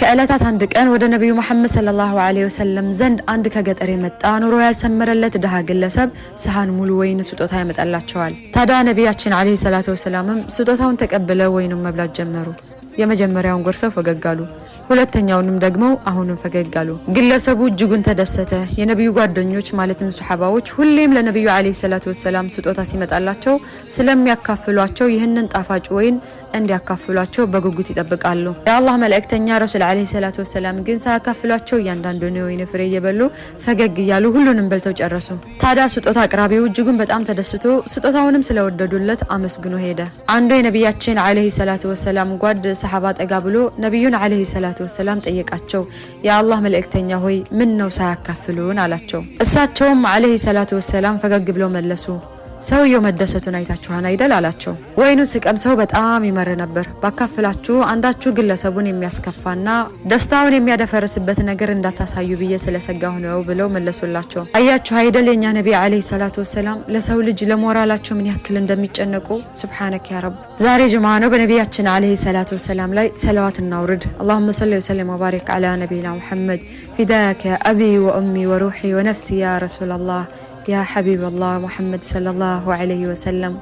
ከዕለታት አንድ ቀን ወደ ነብዩ መሐመድ ሰለላሁ ዐለይሂ ወሰለም ዘንድ አንድ ከገጠር የመጣ ኑሮ ያልሰመረለት ድሃ ግለሰብ ሰሃን ሙሉ ወይን ስጦታ ያመጣላቸዋል። ታዲያ ነብያችን ዐለይሂ ሰላቱ ወሰላምም ስጦታውን ተቀብለው ወይኑን መብላት ጀመሩ። የመጀመሪያውን ጎርሰው ፈገግ አሉ። ሁለተኛውንም ደግሞ አሁንም ፈገግ አሉ። ግለሰቡ እጅጉን ተደሰተ። የነብዩ ጓደኞች ማለትም ሱሐባዎች ሁሌም ለነብዩ ዐለይሂ ሰላቱ ወሰላም ስጦታ ሲመጣላቸው ስለሚያካፍሏቸው ይህንን ጣፋጭ ወይን እንዲያካፍሏቸው በጉጉት ይጠብቃሉ። የአላህ መልእክተኛ ረሱል ዐለይሂ ሰላቱ ወሰላም ግን ሳያካፍሏቸው እያንዳንዱን የወይን ፍሬ እየበሉ ፈገግ እያሉ ሁሉንም በልተው ጨረሱ። ታዲያ ስጦታ አቅራቢው እጅጉን በጣም ተደስቶ ስጦታውንም ስለወደዱለት አመስግኖ ሄደ። አንዱ የነብያችን ዐለይሂ ሰላቱ ወሰላም ጓድ ሰሃባ ጠጋ ብሎ ነብዩን ዐለይሂ ሰላቱ ወሰላም ጠየቃቸው። የአላህ መልእክተኛ ሆይ ምን ነው ሳያካፍሉን አላቸው። እሳቸውም ዐለይሂ ሰላቱ ወሰላም ፈገግ ብለው መለሱ። ሰውየው መደሰቱን አይታችኋን አይደል አላቸው። ወይኑ ስቀምሰው በጣም ይመር ነበር። ባካፍላችሁ አንዳችሁ ግለሰቡን የሚያስከፋና ደስታውን የሚያደፈርስበት ነገር እንዳታሳዩ ብዬ ስለሰጋሁ ነው ብለው መለሱላቸው። አያችሁ አይደል የኛ ነብይ ዐለይሂ ሰላቱ ወሰላም ለሰው ልጅ ለሞራላቸው ምን ያክል እንደሚጨነቁ። ሱብሃነከ ያ ረብ። ዛሬ ጁምዓ ነው። በነብያችን ዐለይሂ ሰላቱ ወሰላም ላይ ሰለዋት እናውርድ። اللهم صل وسلم وبارك على نبينا محمد فداك أبي وأمي وروحي ونفسي يا رسول الله يا حبيب الله محمد صلى الله عليه وسلم.